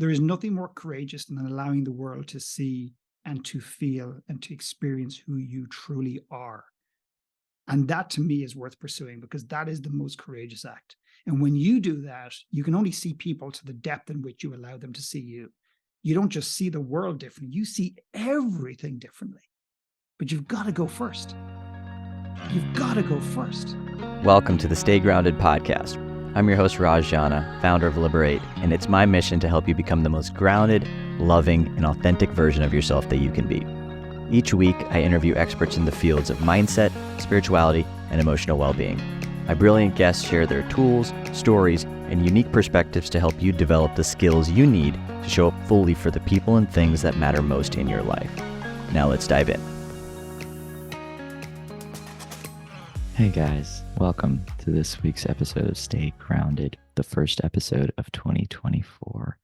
There is nothing more courageous than allowing the world to see and to feel and to experience who you truly are. And that to me is worth pursuing, because that is the most courageous act. And when you do that, you can only see people to the depth in which you allow them to see you. You don't just see the world differently, you see everything differently. But you've got to go first. You've got to go first. Welcome to the Stay Grounded podcast. I'm your host, Raj Jana, founder of Liberate, and it's my mission to help you become the most grounded, loving, and authentic version of yourself that you can be. Each week, I interview experts in the fields of mindset, spirituality, and emotional well-being. My brilliant guests share their tools, stories, and unique perspectives to help you develop the skills you need to show up fully for the people and things that matter most in your life. Now let's dive in. Hey guys, welcome to this week's episode of Stay Grounded, the first episode of 2024.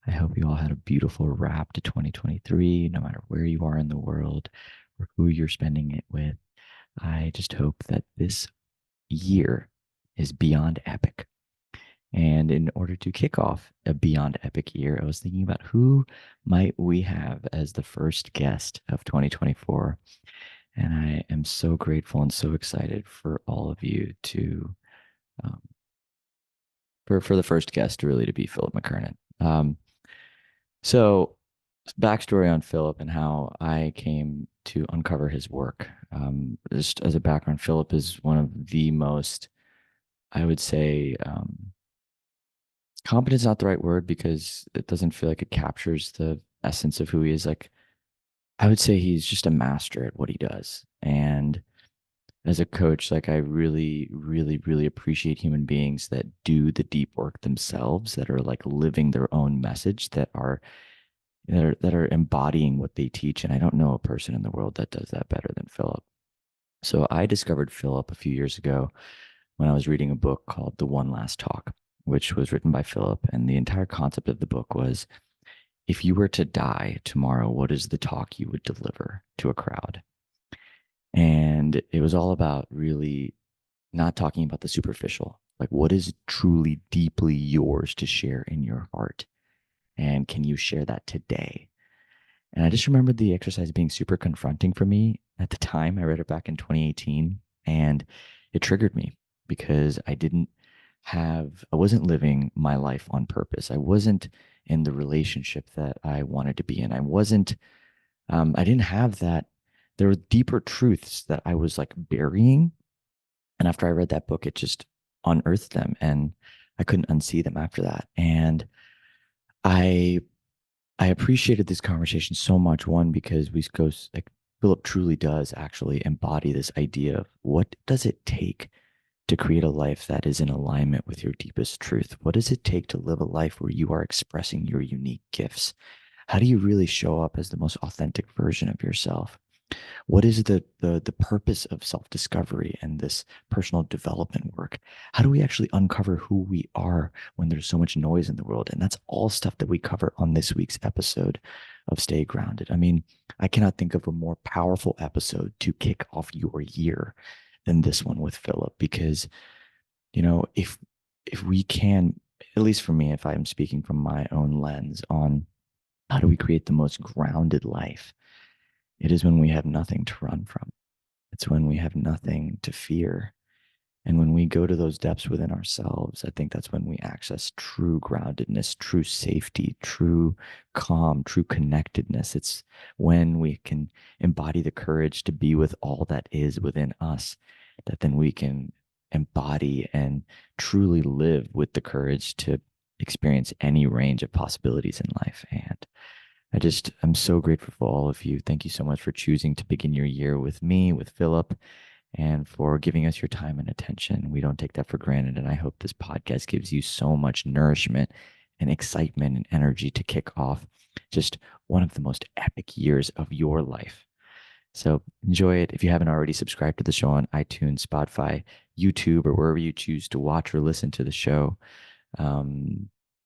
I hope you all had a beautiful wrap to 2023, no matter where you are in the world or who you're spending it with. I just hope that this year is beyond epic. And in order to kick off a beyond epic year, I was thinking about who might we have as the first guest of 2024. And I am so grateful and so excited for all of you to, for the first guest really to be Philip McKernan. So backstory on Philip and how I came to uncover his work. Just as a background, Philip is one of the most, I would say, competent is not the right word because it doesn't feel like it captures the essence of who he is. Like, I would say he's just a master at what he does. And as a coach, like I really, really, really appreciate human beings that do the deep work themselves, that are like living their own message, that are embodying what they teach. And I don't know a person in the world that does that better than Philip. So I discovered Philip a few years ago when I was reading a book called The One Last Talk, which was written by Philip. And the entire concept of the book was, if you were to die tomorrow, what is the talk you would deliver to a crowd? And it was all about really not talking about the superficial, like what is truly deeply yours to share in your heart? And can you share that today? And I just remembered the exercise being super confronting for me at the time. I read it back in 2018 and it triggered me because I wasn't living my life on purpose. I wasn't in the relationship that I wanted to be in. I didn't have that. There were deeper truths that I was like burying. And after I read that book, it just unearthed them and I couldn't unsee them after that. And I appreciated this conversation so much. One, because Philip truly does actually embody this idea of what does it take to create a life that is in alignment with your deepest truth? What does it take to live a life where you are expressing your unique gifts? How do you really show up as the most authentic version of yourself? What is the purpose of self-discovery and this personal development work? How do we actually uncover who we are when there's so much noise in the world? And that's all stuff that we cover on this week's episode of Stay Grounded. I mean, I cannot think of a more powerful episode to kick off your year than this one with Philip, because, you know, if we can, at least for me, if I'm speaking from my own lens on how do we create the most grounded life, it is when we have nothing to run from. It's when we have nothing to fear. And when we go to those depths within ourselves, I think that's when we access true groundedness, true safety, true calm, true connectedness. It's when we can embody the courage to be with all that is within us, that then we can embody and truly live with the courage to experience any range of possibilities in life. And I'm so grateful for all of you. Thank you so much for choosing to begin your year with me, with Philip, and for giving us your time and attention. We don't take that for granted. And I hope this podcast gives you so much nourishment and excitement and energy to kick off just one of the most epic years of your life. So enjoy it. If you haven't already, subscribed to the show on iTunes, Spotify, YouTube, or wherever you choose to watch or listen to the show.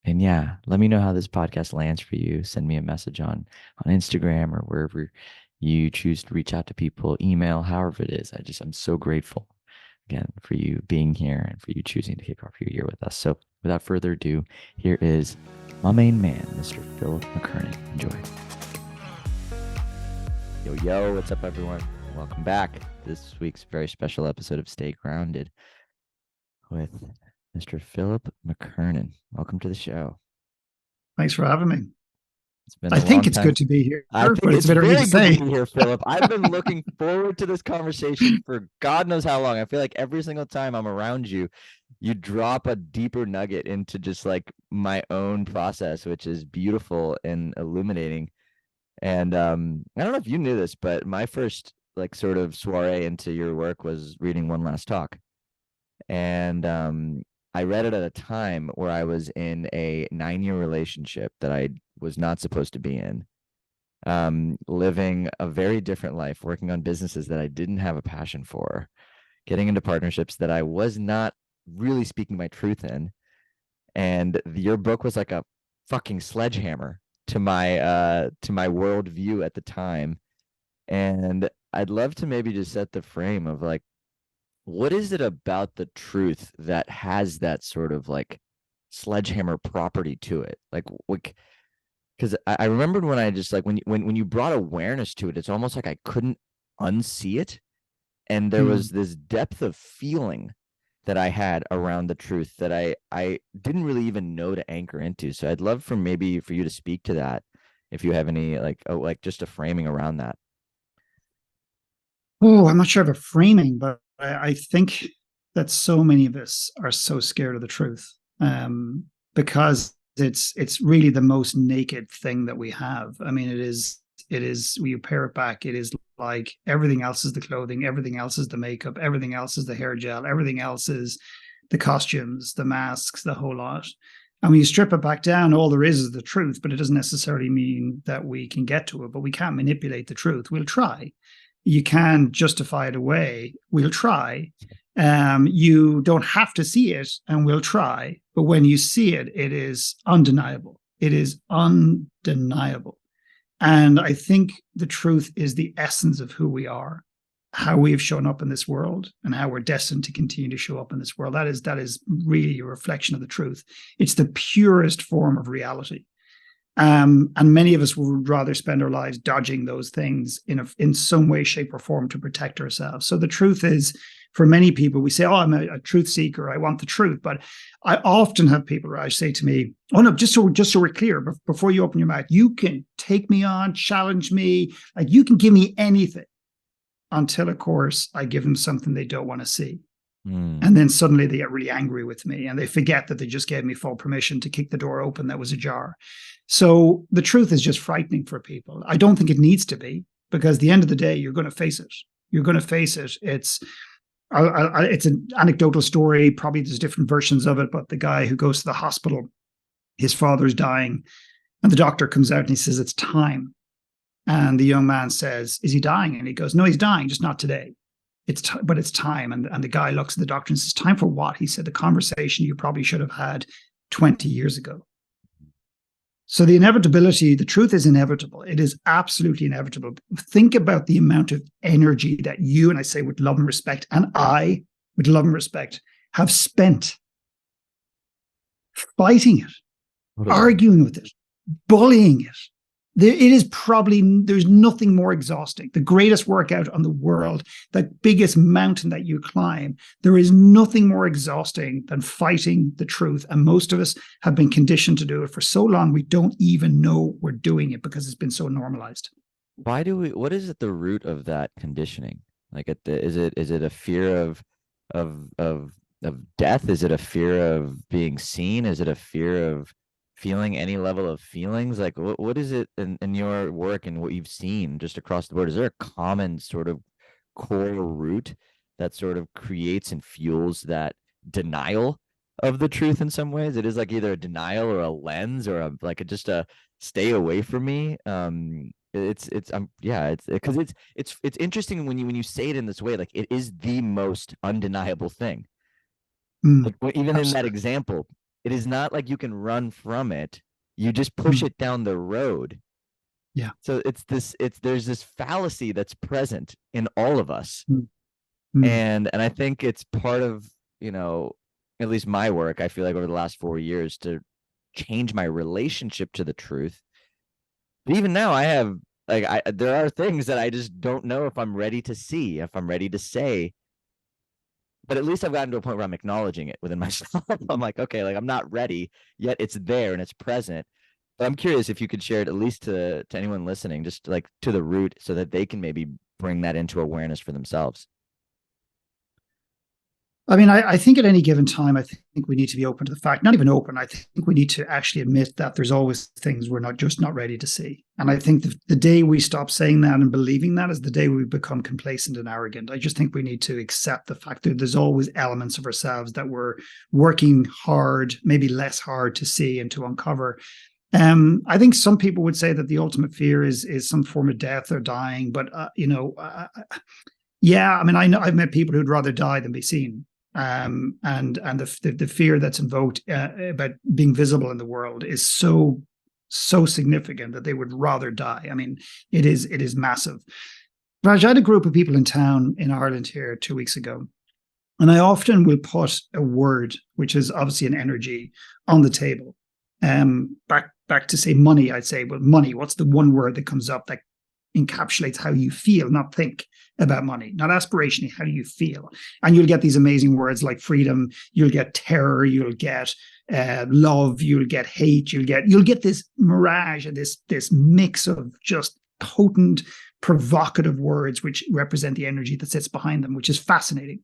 And yeah, let me know how this podcast lands for you. Send me a message on Instagram or wherever you choose to reach out to people, email, however it is. I'm so grateful again for you being here and for you choosing to kick off your year with us. So without further ado, here is my main man, Mr. Philip McKernan. Enjoy. Yo, what's up, everyone? Welcome back. This week's very special episode of Stay Grounded with Mr. Philip McKernan. Welcome to the show. Thanks for having me. It's been I think it's good to be here, but it's a bit early to say. Good to be here, Philip. I've been looking forward to this conversation for God knows how long. I feel like every single time I'm around you, you drop a deeper nugget into just like my own process, which is beautiful and illuminating. And I don't know if you knew this, but my first like sort of soiree into your work was reading One Last Talk. And I read it at a time where I was in a 9-year relationship that I was not supposed to be in, living a very different life, working on businesses that I didn't have a passion for, getting into partnerships that I was not really speaking my truth in. And your book was like a fucking sledgehammer to my worldview at the time. And I'd love to maybe just set the frame of like, what is it about the truth that has that sort of like sledgehammer property to it? Like, because I remembered when I just like when you brought awareness to it, it's almost like I couldn't unsee it, and there was this depth of feeling that I had around the truth that I didn't really even know to anchor into. So I'd love for you to speak to that, if you have any like just a framing around that. Oh, I'm not sure of a framing, but I think that so many of us are so scared of the truth, because it's really the most naked thing that we have. I mean, it is when you pare it back, it is like everything else is the clothing, everything else is the makeup, everything else is the hair gel, everything else is the costumes, the masks, the whole lot. And when you strip it back down, all there is the truth, but it doesn't necessarily mean that we can get to it. But we can't manipulate the truth. We'll try. You can justify it away. We'll try. You don't have to see it, and we'll try. But when you see it, it is undeniable. It is undeniable. And I think the truth is the essence of who we are, how we have shown up in this world, and how we're destined to continue to show up in this world. That is really a reflection of the truth. It's the purest form of reality. And many of us would rather spend our lives dodging those things in some way, shape, or form to protect ourselves. So the truth is, for many people, we say, "Oh, I'm a truth seeker. I want the truth." But I often have people who say to me, "Oh no, just so we're clear, before you open your mouth, you can take me on, challenge me, like you can give me anything," until, of course, I give them something they don't want to see. And then suddenly they get really angry with me, and they forget that they just gave me full permission to kick the door open that was ajar. So the truth is just frightening for people. I don't think it needs to be, because at the end of the day, you're going to face it. You're going to face it. It's an anecdotal story. Probably there's different versions of it, but the guy who goes to the hospital, his father's dying, and the doctor comes out and he says, "It's time." And the young man says, "Is he dying?" And he goes, "No, he's dying, just not today. But it's time." And the guy looks at the doctor and says, "Time for what?" He said, "The conversation you probably should have had 20 years ago." So the inevitability, the truth is inevitable. It is absolutely inevitable. Think about the amount of energy that you, and I say with love and respect, and I, with love and respect, have spent fighting it, arguing with it, bullying it. There's nothing more exhausting. The greatest workout on the world, the biggest mountain that you climb, there is nothing more exhausting than fighting the truth. And most of us have been conditioned to do it for so long, we don't even know we're doing it because it's been so normalized. What is at the root of that conditioning? Like, is it a fear of death? Is it a fear of being seen? Is it a fear of feeling any level of feelings? Like, what is it in your work and what you've seen just across the board? Is there a common sort of core root that sort of creates and fuels that denial of the truth in some ways? It is like either a denial or a lens or just a stay away from me. It's because it's interesting when you say it in this way. Like, it is the most undeniable thing. Like, even in that example, it is not like you can run from it. You just push it down the road. Yeah. So there's this fallacy that's present in all of us. And I think it's part of, at least my work, I feel like over the last 4 years to change my relationship to the truth. But even now, I have there are things that I just don't know if I'm ready to see, if I'm ready to say. But at least I've gotten to a point where I'm acknowledging it within myself. I'm like, okay, like I'm not ready yet. It's there and it's present. But I'm curious if you could share it at least to anyone listening, just like to the root, so that they can maybe bring that into awareness for themselves. I mean, I think at any given time, I think we need to be open to the fact, not even open, I think we need to actually admit that there's always things we're not ready to see. And I think the day we stop saying that and believing that is the day we become complacent and arrogant. I just think we need to accept the fact that there's always elements of ourselves that we're working hard, maybe less hard to see and to uncover. I think some people would say that the ultimate fear is some form of death or dying, but yeah, I mean, I know I've met people who'd rather die than be seen. And the fear that's invoked about being visible in the world is so significant that they would rather die. I mean, it is massive. Raj, I had a group of people in town in Ireland here 2 weeks ago, and I often will put a word, which is obviously an energy, on the table. Back to say money, I'd say, well, money. What's the one word that comes up that encapsulates how you feel, not think about money, not aspirationally, how do you feel? And you'll get these amazing words like freedom, you'll get terror, you'll get love, you'll get hate, you'll get this mirage and this mix of just potent, provocative words which represent the energy that sits behind them, which is fascinating.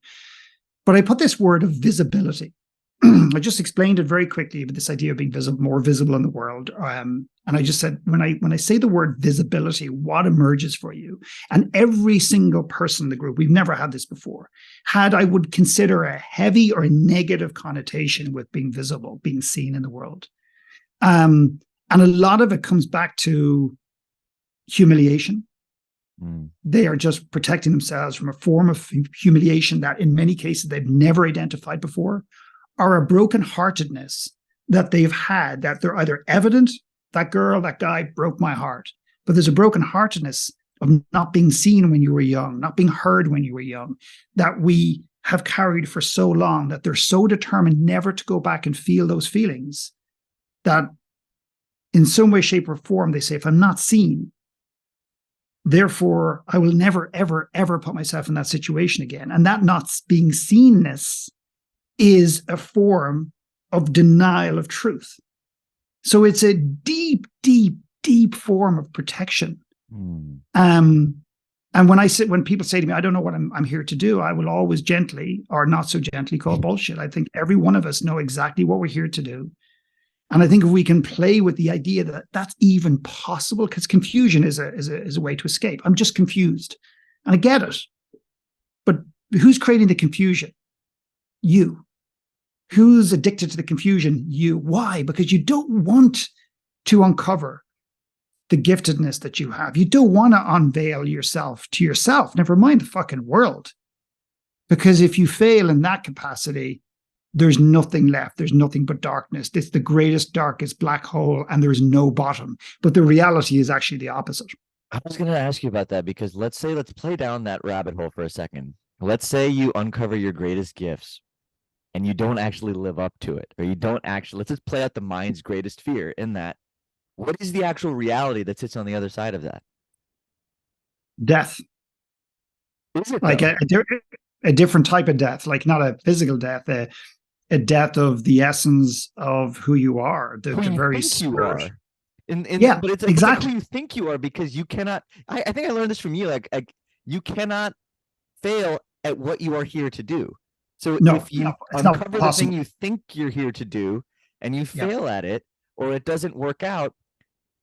But I put this word of visibility. I just explained it very quickly, but this idea of being visible, more visible in the world. And I just said, when I say the word visibility, what emerges for you? And every single person in the group, we've never had this before, had, I would consider, a heavy or negative connotation with being visible, being seen in the world. And a lot of it comes back to humiliation. They are just protecting themselves from a form of humiliation that in many cases they've never identified before, or a brokenheartedness that they've had, that they're either evident, that girl, that guy broke my heart, but there's a brokenheartedness of not being seen when you were young, not being heard when you were young, that we have carried for so long, that they're so determined never to go back and feel those feelings, that in some way, shape, or form, they say, if I'm not seen, therefore I will never, ever, ever put myself in that situation again. And that not being seenness is a form of denial of truth. So it's a deep, deep, deep form of protection. And when people say to me, I don't know what I'm here to do, I will always gently, or not so gently, call bullshit. I think every one of us know exactly what we're here to do. And I think if we can play with the idea that that's even possible, because confusion is a way to escape. I'm just confused. And I get it. But who's creating the confusion? You. Who's addicted to the confusion? You. Why? Because you don't want to uncover the giftedness that you have. You don't want to unveil yourself to yourself, never mind the fucking world. Because if you fail in that capacity, there's nothing left. There's nothing but darkness. It's the greatest, darkest black hole, and there's no bottom. But the reality is actually the opposite. I was going to ask you about that, because let's play down that rabbit hole for a second. Let's say you uncover your greatest gifts and you don't actually live up to it, or you don't actually, let's just play out the mind's greatest fear in that. What is the actual reality that sits on the other side of that? Death. Is it like a different type of death, like not a physical death, a death of the essence of who you are, the very spirit. You are. Yeah, but it's exactly who you think you are, because you cannot. I think I learned this from you. Like you cannot fail at what you are here to do. So if you uncover the thing you think you're here to do and you fail at it, or it doesn't work out,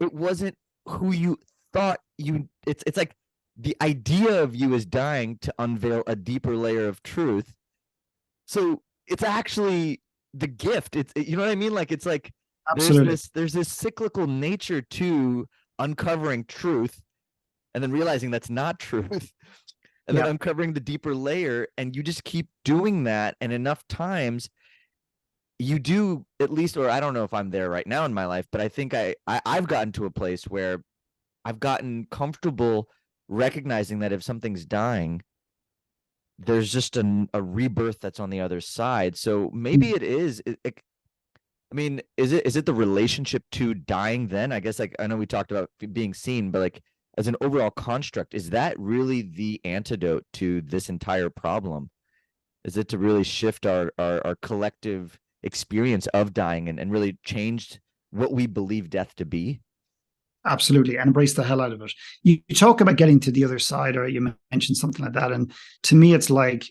it wasn't who you thought you. It's like the idea of you is dying to unveil a deeper layer of truth. So it's actually the gift. It's, you know what I mean? Like, it's like there's this cyclical nature to uncovering truth and then realizing that's not truth. And then uncovering the deeper layer, and you just keep doing that. And enough times you do, at least, or I don't know if I'm there right now in my life, but I think I've gotten to a place where I've gotten comfortable recognizing that if something's dying, there's just a rebirth that's on the other side. So maybe it is, I mean, is it the relationship to dying then? I guess, like, I know we talked about being seen, but like as an overall construct, is that really the antidote to this entire problem? Is it to really shift our collective experience of dying and really changed what we believe death to be? Absolutely, and embrace the hell out of it. You talk about getting to the other side, or you mentioned something like that, and to me, it's like,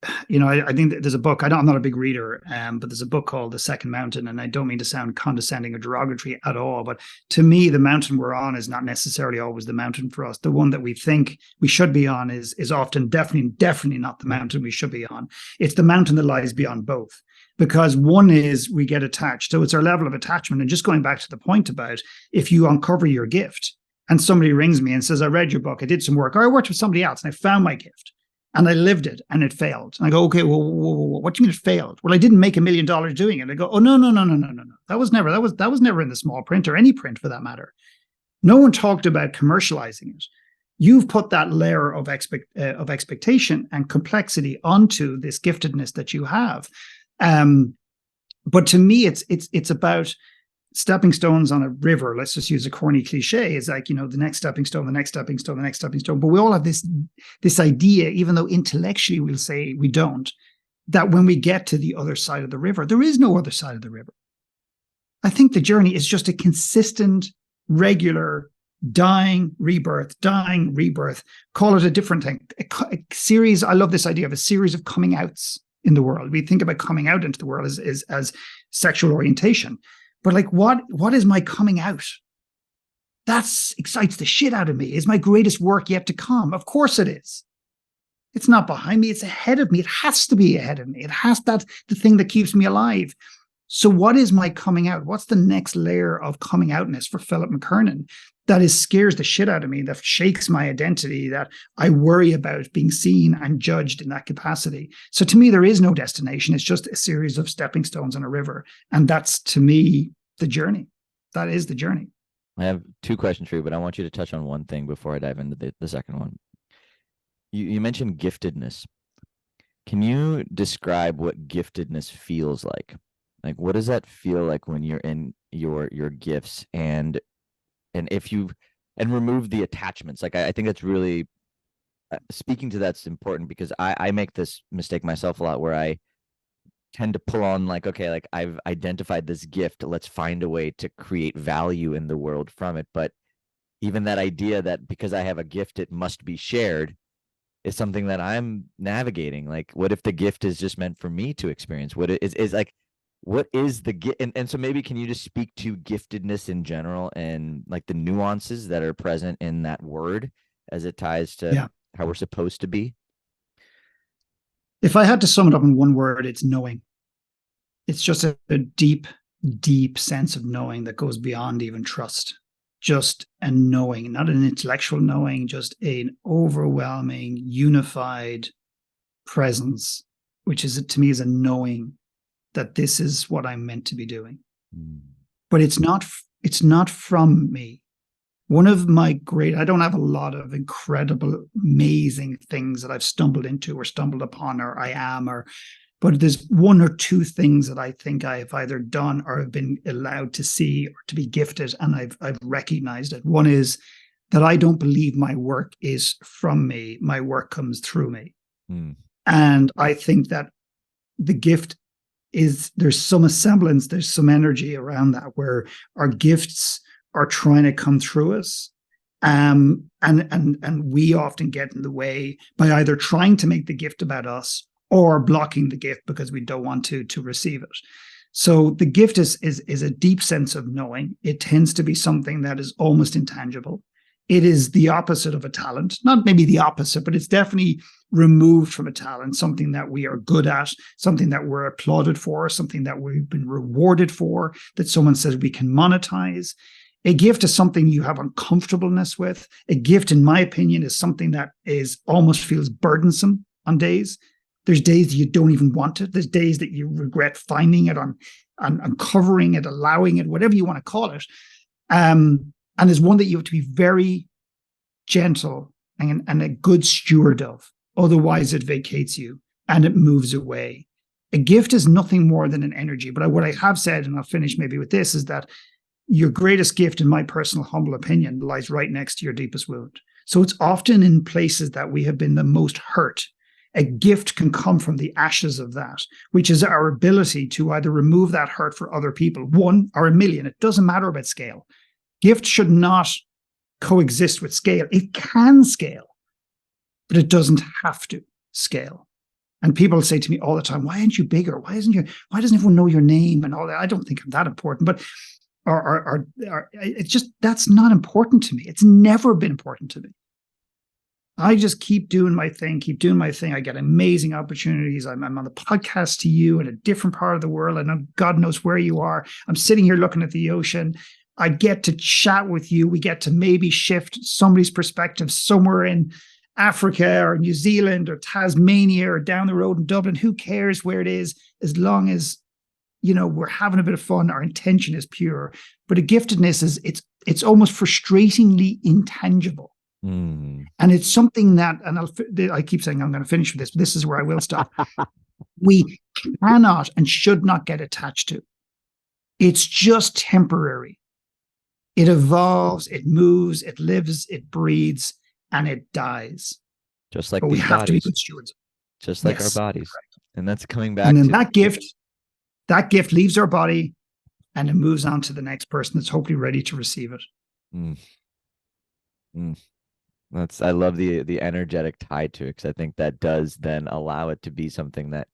I think that there's a book. I'm not a big reader, but there's a book called The Second Mountain, and I don't mean to sound condescending or derogatory at all, but to me, the mountain we're on is not necessarily always the mountain for us. The one that we think we should be on is often definitely not the mountain we should be on. It's the mountain that lies beyond both. Because one is we get attached. So it's our level of attachment. And just going back to the point about if you uncover your gift and somebody rings me and says, I read your book, I did some work, or I worked with somebody else and I found my gift and I lived it and it failed. And I go, okay, well, what do you mean it failed? Well, I didn't make $1 million doing it. I go, oh, no. That was never in the small print, or any print for that matter. No one talked about commercializing it. You've put that layer of expectation and complexity onto this giftedness that you have. But to me, it's about stepping stones on a river. Let's just use a corny cliche. It's like, the next stepping stone, the next stepping stone, the next stepping stone. But we all have this idea, even though intellectually we'll say we don't, that when we get to the other side of the river, there is no other side of the river. I think the journey is just a consistent, regular dying, rebirth, call it a different thing. A series, I love this idea of a series of coming outs in the world. We think about coming out into the world as sexual orientation. But like, what is my coming out? That excites the shit out of me. Is my greatest work yet to come? Of course it is. It's not behind me. It's ahead of me. It has to be ahead of me. That's the thing that keeps me alive. So what is my coming out? What's the next layer of coming outness for Philip McKernan that scares the shit out of me, that shakes my identity, that I worry about being seen and judged in that capacity? So to me, there is no destination. It's just a series of stepping stones on a river. And that's, to me, the journey. That is the journey. I have two questions for you, but I want you to touch on one thing before I dive into the second one. You mentioned giftedness. Can you describe what giftedness feels like? Like, what does that feel like when you're in your gifts and if you remove the attachments? Like, I think that's really speaking to that's important, because I make this mistake myself a lot, where I tend to pull on, like, okay, like, I've identified this gift, let's find a way to create value in the world from it. But even that idea that because I have a gift, it must be shared, is something that I'm navigating. Like, what if the gift is just meant for me to experience? What is like, what is the gift? And so maybe can you just speak to giftedness in general and like the nuances that are present in that word as it ties to how we're supposed to be? If I had to sum it up in one word, it's knowing. It's just a deep, deep sense of knowing that goes beyond even trust. Just a knowing, not an intellectual knowing, just an overwhelming, unified presence, which is, to me, is a knowing that this is what I'm meant to be doing. But it's not from me. One of my I don't have a lot of incredible, amazing things that I've stumbled into or stumbled upon, or I am, but there's one or two things that I think I've either done or have been allowed to see or to be gifted, and I've recognized it. One is that I don't believe my work is from me. My work comes through me. And I think that the gift is, there's some semblance, there's some energy around that, where our gifts are trying to come through us. And we often get in the way by either trying to make the gift about us or blocking the gift because we don't want to receive it. So the gift is a deep sense of knowing. It tends to be something that is almost intangible. It is the opposite of a talent, not maybe the opposite, but it's definitely removed from a talent, something that we are good at, something that we're applauded for, something that we've been rewarded for, that someone says we can monetize. A gift is something you have uncomfortableness with. A gift, in my opinion, is something that almost feels burdensome on days. There's days you don't even want it. There's days that you regret finding it, on uncovering it, allowing it, whatever you want to call it. And there's one that you have to be very gentle and a good steward of. Otherwise, it vacates you and it moves away. A gift is nothing more than an energy. But what I have said, and I'll finish maybe with this, is that your greatest gift, in my personal humble opinion, lies right next to your deepest wound. So it's often in places that we have been the most hurt. A gift can come from the ashes of that, which is our ability to either remove that hurt for other people, one or a million. It doesn't matter about scale. Gift should not coexist with scale. It can scale, but it doesn't have to scale. And people say to me all the time, why aren't you bigger? Why doesn't everyone know your name and all that? I don't think I'm that important, but it's just, that's not important to me. It's never been important to me. I just keep doing my thing. I get amazing opportunities. I'm on the podcast to you in a different part of the world. I know God knows where you are. I'm sitting here looking at the ocean. I get to chat with you. We get to maybe shift somebody's perspective somewhere in Africa or New Zealand or Tasmania or down the road in Dublin. Who cares where it is, as long as, you know, we're having a bit of fun. Our intention is pure. But a giftedness is, it's almost frustratingly intangible. Mm. And it's something that, and I keep saying I'm going to finish with this, but this is where I will stop. We cannot and should not get attached to. It's just temporary. It evolves, it moves, it lives, it breathes, and it dies. Just like but we these have to be bodies. good stewards. Just like Yes, our bodies. And that's coming back and then to that gift leaves our body and it moves on to the next person that's hopefully ready to receive it. Mm. Mm. I love the energetic tie to it, because I think that does then allow it to be something that,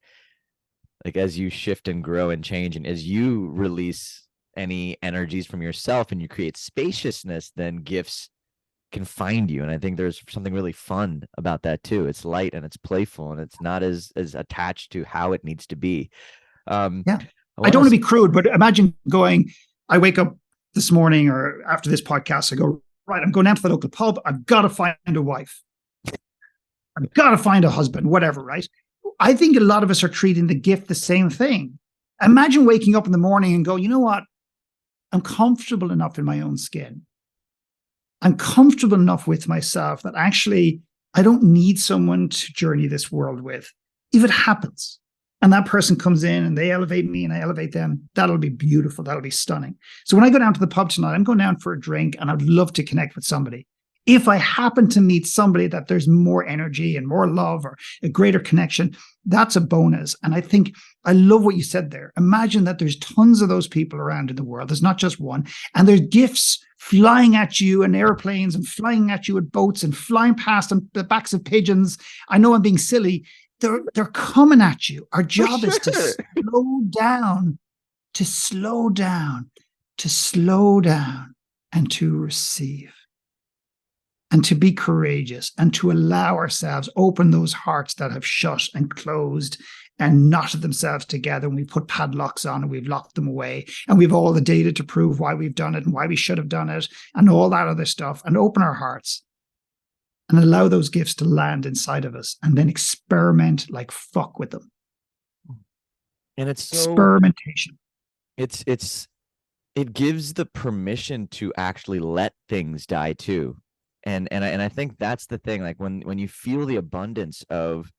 like, as you shift and grow and change, and as you release any energies from yourself and you create spaciousness, then gifts can find you. And I think there's something really fun about that too. It's light and it's playful and it's not as attached to how it needs to be. Yeah. I don't want to be crude, but imagine I wake up this morning or after this podcast, I go, right, I'm going down to the local pub. I've got to find a wife. I've got to find a husband, whatever, right? I think a lot of us are treating the gift the same thing. Imagine waking up in the morning and go, you know what? I'm comfortable enough in my own skin. I'm comfortable enough with myself that actually I don't need someone to journey this world with. If it happens and that person comes in and they elevate me and I elevate them, that'll be beautiful. That'll be stunning. So when I go down to the pub tonight, I'm going down for a drink and I'd love to connect with somebody. If I happen to meet somebody that there's more energy and more love or a greater connection, that's a bonus. And I think I love what you said there. Imagine that there's tons of those people around in the world. There's not just one. And there's gifts flying at you in airplanes and flying at you at boats and flying past on the backs of pigeons. I know I'm being silly. They're coming at you. Our job is to slow down, to slow down, to slow down, and to receive. And to be courageous and to allow ourselves, open those hearts that have shut and closed and knotted themselves together. And we put padlocks on and we've locked them away. And we've all the data to prove why we've done it and why we should have done it and all that other stuff. And open our hearts and allow those gifts to land inside of us and then experiment like fuck with them. And it's experimentation. It gives the permission to actually let things die too. And I think that's the thing. Like when you feel the abundance of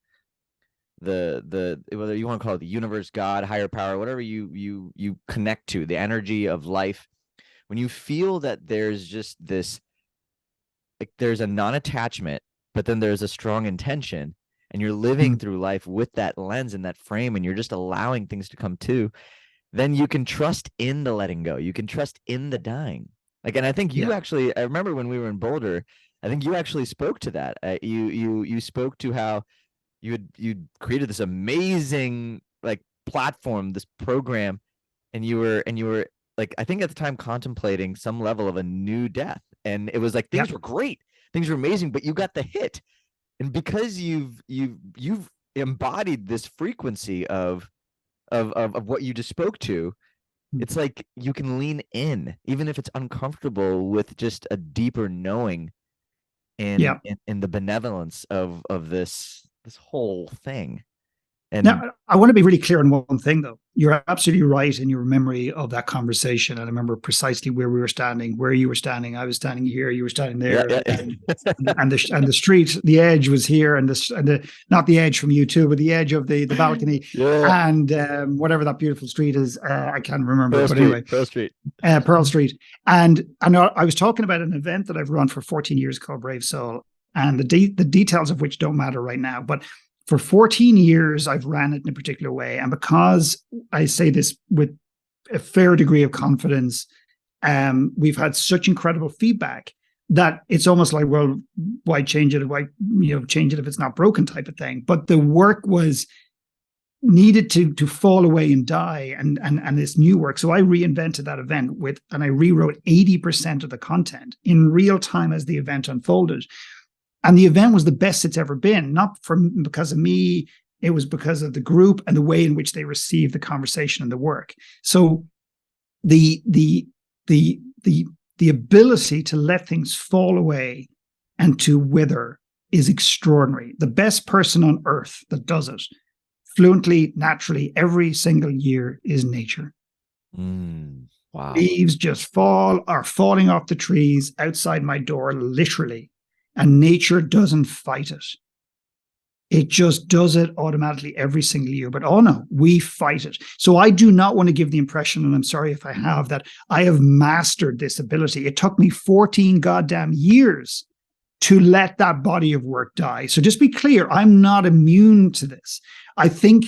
the whether you want to call it the universe, God, higher power, whatever you connect to, the energy of life, when you feel that there's just this, like, there's a non-attachment, but then there's a strong intention, and you're living through life with that lens and that frame, and you're just allowing things to come to, then you can trust in the letting go. You can trust in the dying. Like, and I think you actually, I remember when we were in Boulder, I think you actually spoke to that. You spoke to how you'd created this amazing like platform, this program, and you were like, I think at the time contemplating some level of a new death, and it was like things were great, things were amazing, but you got the hit, and because you've embodied this frequency of what you just spoke to, it's like you can lean in, even if it's uncomfortable, with just a deeper knowing in the benevolence of this whole thing. And now, I want to be really clear on one thing, though. You're absolutely right in your memory of that conversation. And I remember precisely where we were standing, where you were standing. I was standing here, you were standing there, yeah. and the street, the edge was here, and the not the edge from you too, but the edge of the balcony, Yeah. and whatever that beautiful street is, I can't remember. Pearl But Street, anyway, Pearl Street. Pearl Street, and I was talking about an event that I've run for 14 years called Brave Soul, and the details of which don't matter right now, but for 14 years, I've ran it in a particular way. And because I say this with a fair degree of confidence, we've had such incredible feedback that it's almost like, well, why change it? Why, change it if it's not broken type of thing. But the work was needed to fall away and die, and this new work. So I reinvented that event and I rewrote 80% of the content in real time as the event unfolded. And the event was the best it's ever been, not because of me. It was because of the group and the way in which they received the conversation and the work. So the ability to let things fall away and to wither is extraordinary. The best person on earth that does it fluently, naturally, every single year is nature. Wow. Leaves just are falling off the trees outside my door, literally. And nature doesn't fight it. It just does it automatically every single year. But oh no, we fight it. So I do not want to give the impression, and I'm sorry if I have, that I have mastered this ability. It took me 14 goddamn years to let that body of work die. So just be clear, I'm not immune to this. I think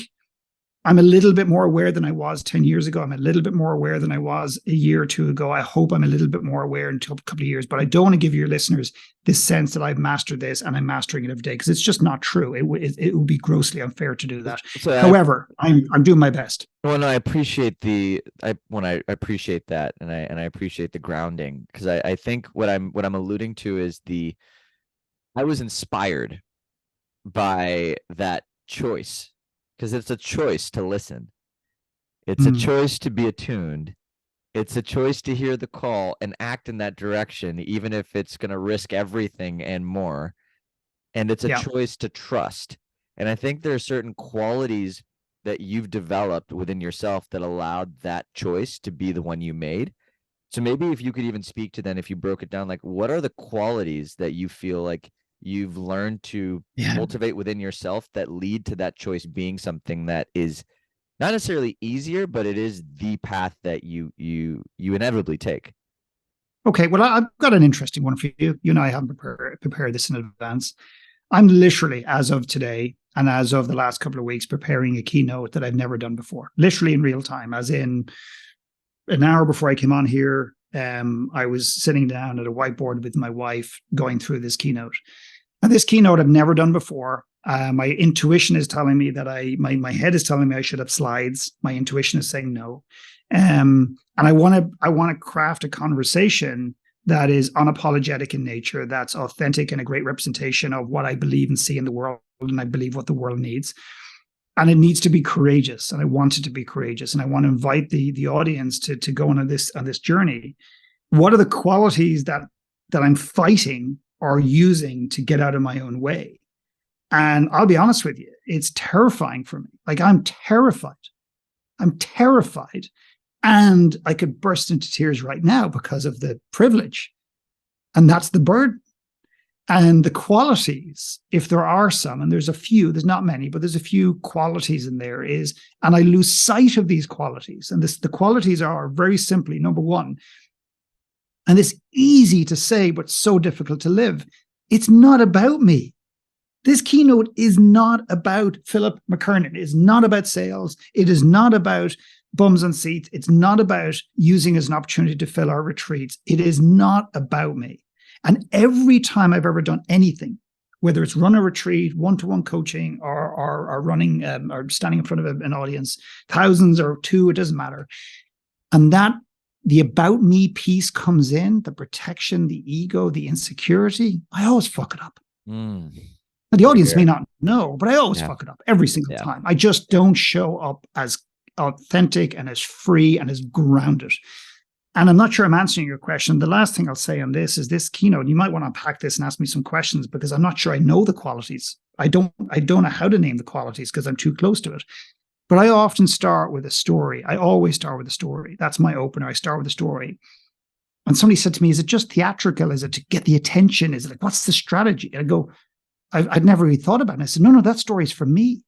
I'm a little bit more aware than I was 10 years ago. I'm a little bit more aware than I was a year or two ago. I hope I'm a little bit more aware in a couple of years, but I don't want to give your listeners this sense that I've mastered this and I'm mastering it every day, because it's just not true. It would be grossly unfair to do that. So however, I'm doing my best. Well, no, I appreciate I appreciate that, and I appreciate the grounding, because I think what I'm alluding to is I was inspired by that choice. Because it's a choice to listen. It's a choice to be attuned. It's a choice to hear the call and act in that direction, even if it's going to risk everything and more. And it's a choice to trust. And I think there are certain qualities that you've developed within yourself that allowed that choice to be the one you made. So maybe if you could even speak to then, if you broke it down, like, what are the qualities that you feel like you've learned to cultivate within yourself that lead to that choice being something that is not necessarily easier, but it is the path that you inevitably take? Okay, well, I've got an interesting one for you. You and I haven't prepared this in advance. I'm literally, as of today and as of the last couple of weeks, preparing a keynote that I've never done before, literally in real time, as in an hour before I came on here. I was sitting down at a whiteboard with my wife going through this keynote. And this keynote I've never done before. My intuition is telling me that my head is telling me I should have slides. My intuition is saying no. And I want to craft a conversation that is unapologetic in nature, that's authentic and a great representation of what I believe and see in the world, and I believe what the world needs. And it needs to be courageous, and I want it to be courageous, and I want to invite the audience to go on this journey. What are the qualities that I'm fighting or using to get out of my own way? And I'll be honest with you, it's terrifying for me. Like, I'm terrified. And I could burst into tears right now because of the privilege. And that's the burden. And the qualities, if there are some, and there's a few, there's not many, but there's a few qualities in there and I lose sight of these qualities. And the qualities are very simply, number one, and it's easy to say, but so difficult to live. It's not about me. This keynote is not about Philip McKernan. It is not about sales. It is not about bums on seats. It's not about using as an opportunity to fill our retreats. It is not about me. And every time I've ever done anything, whether it's run a retreat, one-to-one coaching, or running or standing in front of an audience, thousands or two, it doesn't matter. And that the about me piece comes in, the protection, the ego, the insecurity, I always fuck it up. Now, the audience may not know, but I always fuck it up every single time. I just don't show up as authentic and as free and as grounded. And I'm not sure I'm answering your question. The last thing I'll say on this is this keynote, you might want to unpack this and ask me some questions, because I'm not sure I know the qualities I don't know how to name the qualities because I'm too close to it. But I often start with a story. I always start with a story. That's my opener. I start with a story. And somebody said to me, is it just theatrical? Is it to get the attention? Is it like, what's the strategy? And I go, I'd never really thought about it. And I said, no, that story's for me.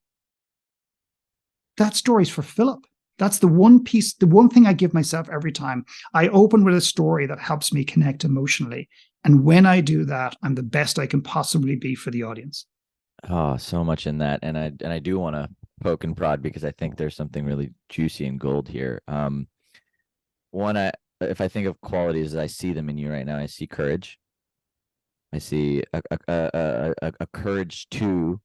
That story's for Philip. That's the one piece, the one thing I give myself every time. I open with a story that helps me connect emotionally. And when I do that, I'm the best I can possibly be for the audience. Oh, so much in that. And I do want to poke and prod because I think there's something really juicy and gold here. If I think of qualities as I see them in you right now, I see courage. I see a courage to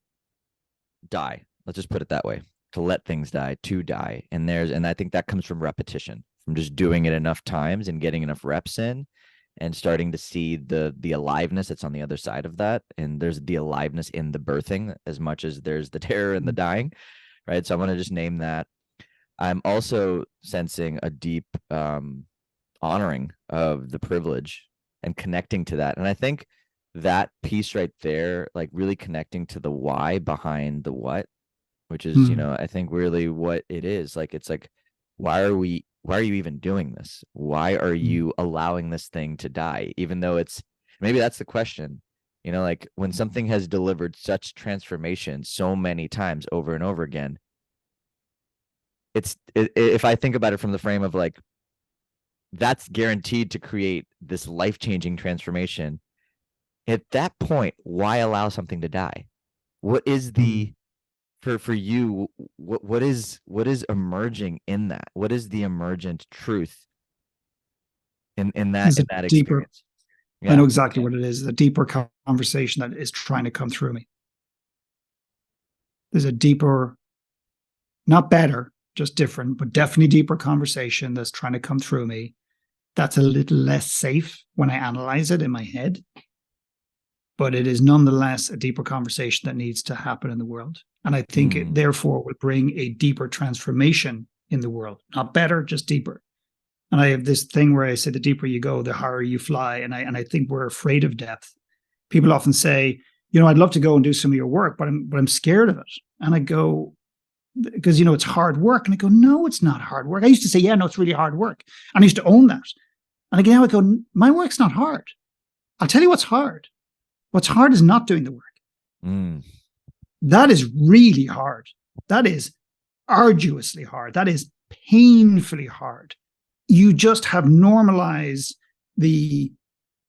die. Let's just put it that way. To let things die, to die. And I think that comes from repetition, from just doing it enough times and getting enough reps in and starting to see the aliveness that's on the other side of that. And there's the aliveness in the birthing as much as there's the terror and the dying, right? So I'm going to just name that. I'm also sensing a deep honoring of the privilege and connecting to that. And I think that piece right there, like really connecting to the why behind the what, which is, I think really what it is. Like, it's like, why are you even doing this? Why are you allowing this thing to die? Even though maybe that's the question, like when something has delivered such transformation so many times over and over again, if I think about it from the frame of like, that's guaranteed to create this life-changing transformation. At that point, why allow something to die? What is for you, what is emerging in that? What is the emergent truth in that Deeper, experience? Yeah. I know exactly what it is. A deeper conversation that is trying to come through me. There's a deeper, not better, just different, but definitely deeper conversation that's trying to come through me. That's a little less safe when I analyze it in my head, but it is nonetheless a deeper conversation that needs to happen in the world. And I think it therefore will bring a deeper transformation in the world. Not better, just deeper. And I have this thing where I say the deeper you go, the higher you fly. And I think we're afraid of death. People often say, I'd love to go and do some of your work, but I'm scared of it. And I go, because it's hard work. And I go, no, it's not hard work. I used to say, yeah, no, it's really hard work. And I used to own that. And again, I go, my work's not hard. I'll tell you what's hard. What's hard is not doing the work. That is really hard. That is arduously hard. That is painfully hard. You just have normalized the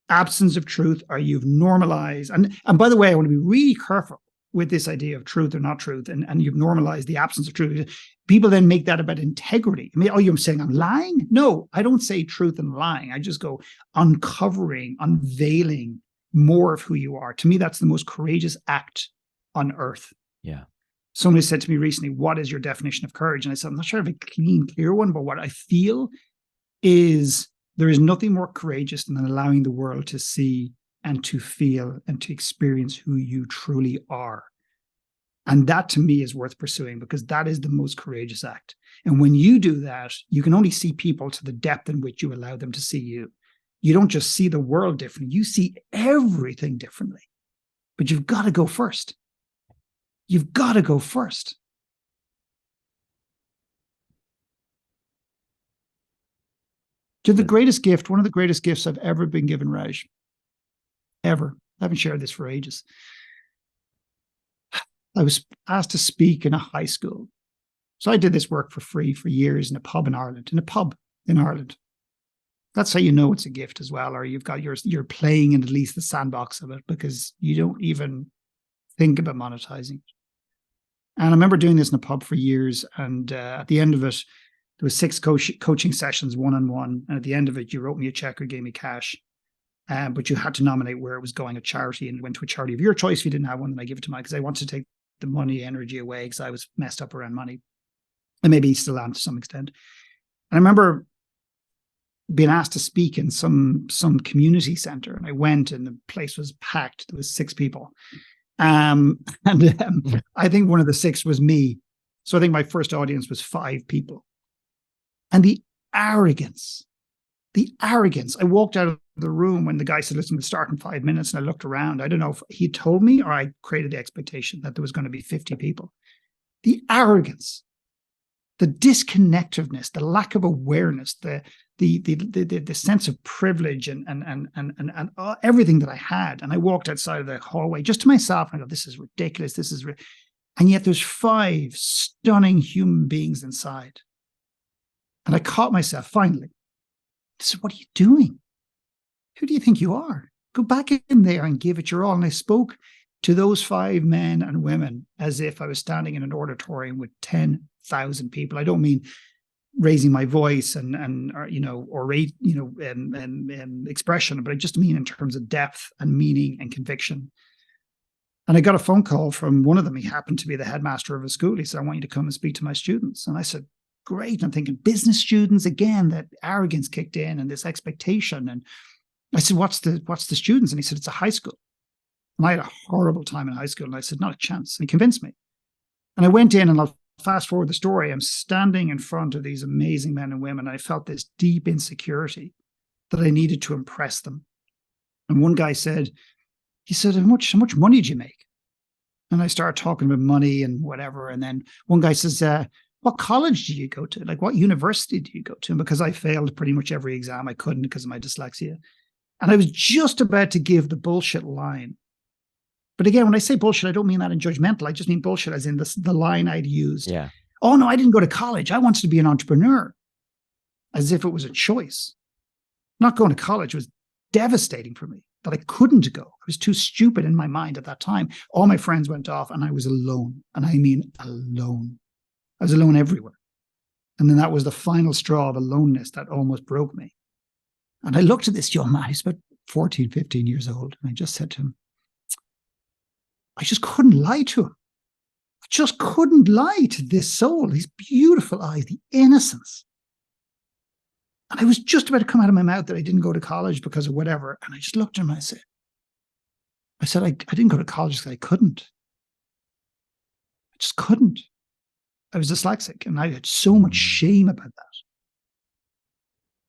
absence of truth, or you've normalized. And by the way, I want to be really careful with this idea of truth or not truth, and you've normalized the absence of truth. People then make that about integrity. I mean, you're saying I'm lying? No, I don't say truth and lying. I just go uncovering, unveiling more of who you are. To me, that's the most courageous act on earth. Yeah. Somebody said to me recently, what is your definition of courage? And I said, I'm not sure I have a clean, clear one, but what I feel is there is nothing more courageous than allowing the world to see and to feel and to experience who you truly are. And that to me is worth pursuing, because that is the most courageous act. And when you do that, you can only see people to the depth in which you allow them to see you. You don't just see the world differently, you see everything differently. But you've got to go first. You've got to go first. To the greatest gift, one of the greatest gifts I've ever been given, Raj. Ever. I haven't shared this for ages. I was asked to speak in a high school. So I did this work for free for years in a pub in Ireland, That's how you know it's a gift as well, or you're playing in at least the sandbox of it, because you don't even think about monetizing it. And I remember doing this in a pub for years, and at the end of it, there was 6 coaching sessions, one-on-one, and at the end of it, you wrote me a check or gave me cash, but you had to nominate where it was going, a charity, and it went to a charity of your choice. If you didn't have one, then I give it to mine, because I wanted to take the money energy away, because I was messed up around money, and maybe still am to some extent. And I remember being asked to speak in some community center, and I went, and the place was packed. There was 6 people. I think one of the 6 was me. So I think my first audience was 5 people. And the arrogance, I walked out of the room when the guy said, listen, we'll start in 5 minutes. And I looked around. I don't know if he told me or I created the expectation that there was going to be 50 people. The arrogance, the disconnectedness, the lack of awareness, the sense of privilege and everything that I had. And I walked outside of the hallway just to myself. And I go, this is ridiculous. And yet there's 5 stunning human beings inside. And I caught myself finally. I said, what are you doing? Who do you think you are? Go back in there and give it your all. And I spoke to those 5 men and women as if I was standing in an auditorium with 10,000 people. I don't mean raising my voice and expression, but I just mean in terms of depth and meaning and conviction. And I got a phone call from one of them. He happened to be the headmaster of a school. He said, I want you to come and speak to my students. And I said, great. And I'm thinking business students again, that arrogance kicked in and this expectation. And I said, what's the students? And he said, it's a high school. And I had a horrible time in high school. And I said, not a chance. And he convinced me. And I went in, and I'll fast forward the story. I'm standing in front of these amazing men and women. And I felt this deep insecurity that I needed to impress them. And one guy said, how much money did you make? And I started talking about money and whatever. And then one guy says, what college did you go to? Like, what university did you go to? And because I failed pretty much every exam, I couldn't because of my dyslexia. And I was just about to give the bullshit line. But again, when I say bullshit, I don't mean that in judgmental. I just mean bullshit as in the line I'd used. Yeah. Oh, no, I didn't go to college. I wanted to be an entrepreneur, as if it was a choice. Not going to college was devastating for me, that I couldn't go. I was too stupid in my mind at that time. All my friends went off and I was alone. And I mean alone. I was alone everywhere. And then that was the final straw of aloneness that almost broke me. And I looked at this young man, he's about 14, 15 years old. And I just said to him, I just couldn't lie to him. I just couldn't lie to this soul, these beautiful eyes, the innocence. And I was just about to come out of my mouth that I didn't go to college because of whatever. And I just looked at him and I said, I didn't go to college because I couldn't. I just couldn't. I was dyslexic and I had so much shame about that.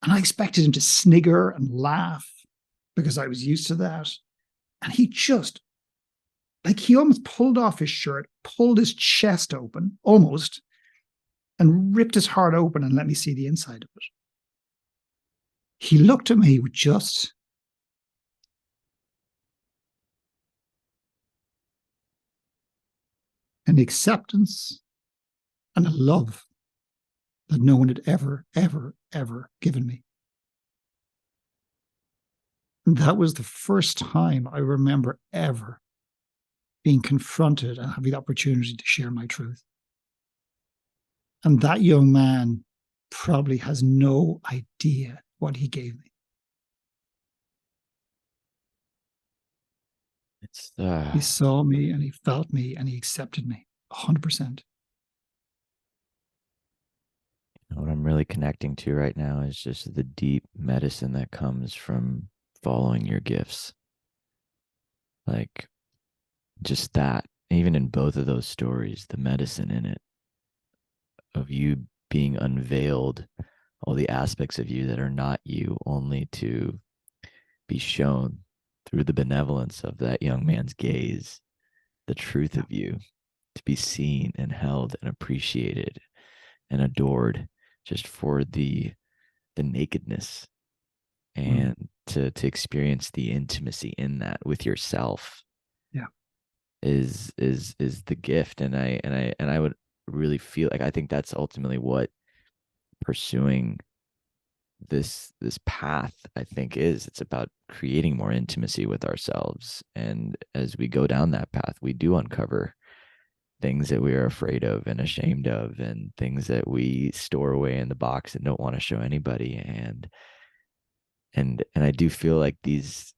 And I expected him to snigger and laugh because I was used to that. And he just, he almost pulled off his shirt, pulled his chest open, almost, and ripped his heart open and let me see the inside of it. He looked at me with just an acceptance and a love that no one had ever, ever, ever given me. And that was the first time I remember ever being confronted and having the opportunity to share my truth. And that young man probably has no idea what he gave me. He saw me and he felt me and he accepted me 100%. What I'm really connecting to right now is just the deep medicine that comes from following your gifts. Like, just that, even in both of those stories, the medicine in it of you being unveiled, all the aspects of you that are not you, only to be shown through the benevolence of that young man's gaze, the truth of you, to be seen and held and appreciated and adored just for the nakedness, and to experience the intimacy in that with yourself is the gift. And I would really feel like, I think that's ultimately what pursuing this path, I think, is. It's about creating more intimacy with ourselves, and as we go down that path, we do uncover things that we are afraid of and ashamed of, and things that we store away in the box and don't want to show anybody. And I do feel like these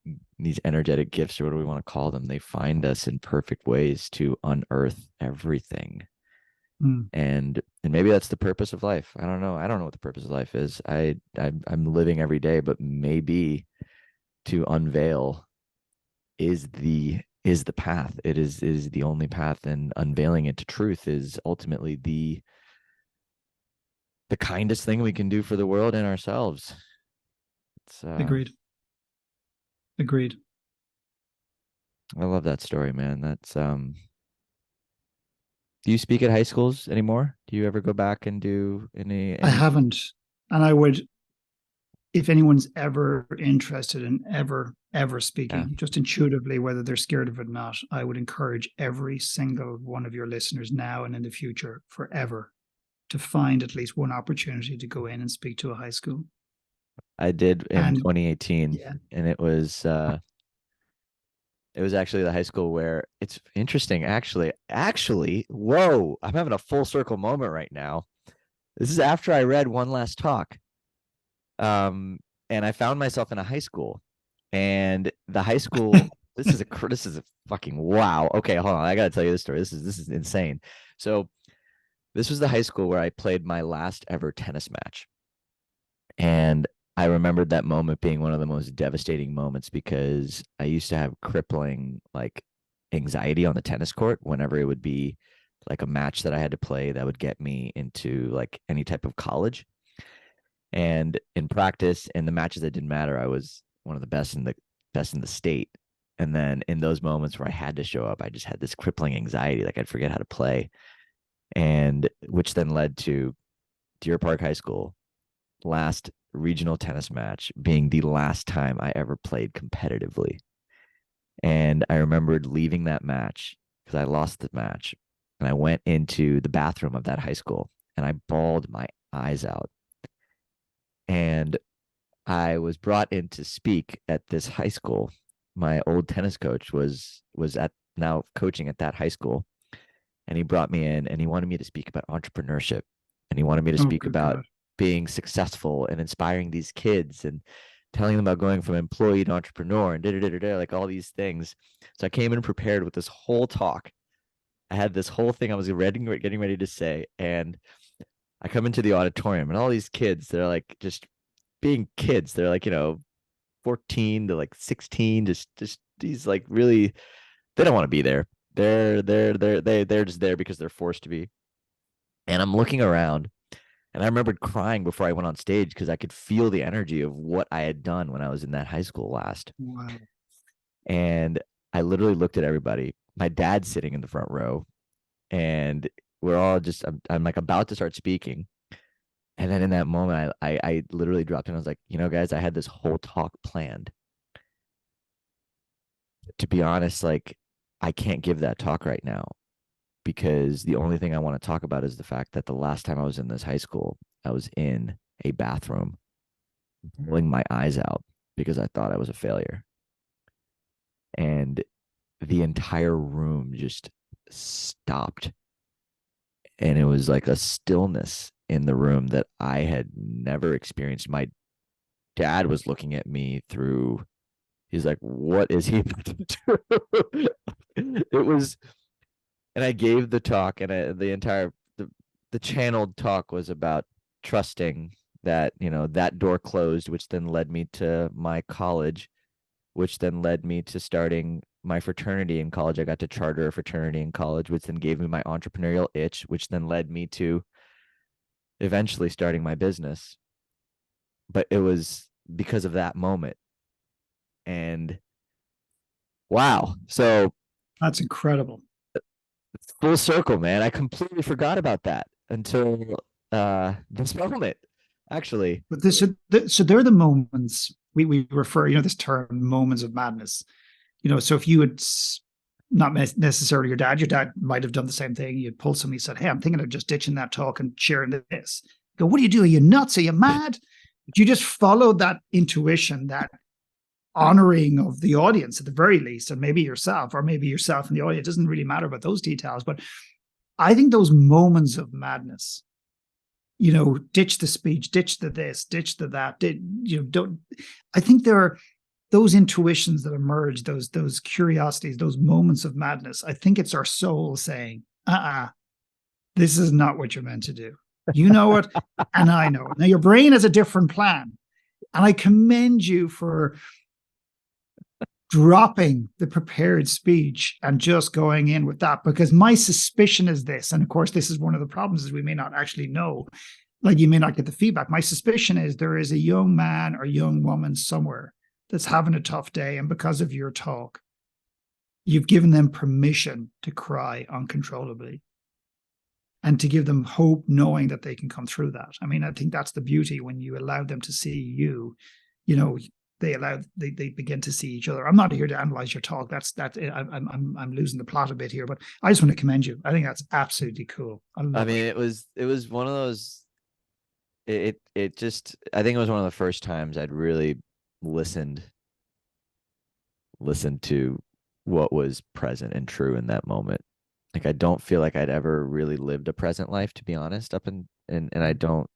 energetic gifts, or what do we want to call them, they find us in perfect ways to unearth everything. And maybe that's the purpose of life. I don't know what the purpose of life is. I'm living every day, but maybe to unveil is the path. It is the only path, and unveiling it to truth is ultimately the kindest thing we can do for the world and ourselves. It's agreed. Agreed. I love that story, man. That's do you speak at high schools anymore? Do you ever go back and do I any haven't. And I would, if anyone's ever interested in ever yeah. speaking, just intuitively, whether they're scared of it or not, I would encourage every single one of your listeners now and in the future, forever, to find at least one opportunity to go in and speak to a high school. I did in And 2018 yeah, and it was actually the high school where it's interesting actually, whoa, I'm having a full circle moment right now. This is after I read One Last Talk. Um and I found myself in a high school and the high school this is a fucking wow. Okay, hold on. I got to tell you this story. This is insane. So, this was the high school where I played my last ever tennis match. And I remembered that moment being one of the most devastating moments because I used to have crippling like anxiety on the tennis court whenever it would be like a match that I had to play that would get me into like any type of college. And in practice, in the matches that didn't matter, I was one of the best in the state. And then in those moments where I had to show up, I just had this crippling anxiety, like I'd forget how to play, and which then led to Deer Park High School last regional tennis match being the last time I ever played competitively. And I remembered leaving that match because I lost the match. And I went into the bathroom of that high school and I bawled my eyes out. And I was brought in to speak at this high school. My old tennis coach was at now coaching at that high school. And he brought me in and he wanted me to speak about entrepreneurship. And he wanted me to oh, speak good about God. being successful and inspiring these kids and telling them about going from employee to entrepreneur and like all these things. So I came in prepared with this whole talk. I had this whole thing I was getting ready to say. And I come into the auditorium and all these kids, they're like just being kids. They're like, 14 to like 16, just these like really, they don't want to be there. They're just there because they're forced to be. And I'm looking around and I remembered crying before I went on stage because I could feel the energy of what I had done when I was in that high school last. Wow. And I literally looked at everybody. My dad's sitting in the front row, and we're all just, I'm like about to start speaking. And then in that moment, I literally dropped in. I was like, guys, I had this whole talk planned. To be honest, like, I can't give that talk right now because the only thing I want to talk about is the fact that the last time I was in this high school, I was in a bathroom pulling my eyes out because I thought I was a failure. And the entire room just stopped. And it was like a stillness in the room that I had never experienced. My dad was looking at me through, he's like, what is he about to do? It was, and I gave the talk, and the channeled talk was about trusting that, that door closed, which then led me to my college, which then led me to starting my fraternity in college. I got to charter a fraternity in college, which then gave me my entrepreneurial itch, which then led me to eventually starting my business. But it was because of that moment. And wow. So That's incredible. full circle, man. I completely forgot about that until this moment, actually. But this, so they're the moments we refer, this term moments of madness. So if you had not necessarily your dad might have done the same thing. You'd pull somebody, said, "Hey, I'm thinking of just ditching that talk and sharing this." Go, "What do you do? Are you nuts? Are you mad?" But you just followed that intuition, that honoring of the audience at the very least, and maybe yourself, or maybe yourself and the audience. It doesn't really matter about those details, but I think those moments of madness, ditch the speech, ditch the this, ditch the that, don't. I think there are those intuitions that emerge, those curiosities, those moments of madness. I think it's our soul saying, this is not what you're meant to do. You know it, and I know it. Now your brain has a different plan. And I commend you for dropping the prepared speech and just going in with that, because my suspicion is this, and of course this is one of the problems, is we may not actually know, like you may not get the feedback. My suspicion is there is a young man or young woman somewhere that's having a tough day, and because of your talk, you've given them permission to cry uncontrollably and to give them hope, knowing that they can come through that. I mean, I think that's the beauty when you allow them to see you, you know, they begin to see each other. I'm not here to analyze your talk. I'm losing the plot a bit here, but I just want to commend you. I think that's absolutely cool. I mean, it. it was one of those, it just, I think it was one of the first times I'd really listened to what was present and true in that moment. Like, I don't feel like I'd ever really lived a present life, to be honest, and I don't,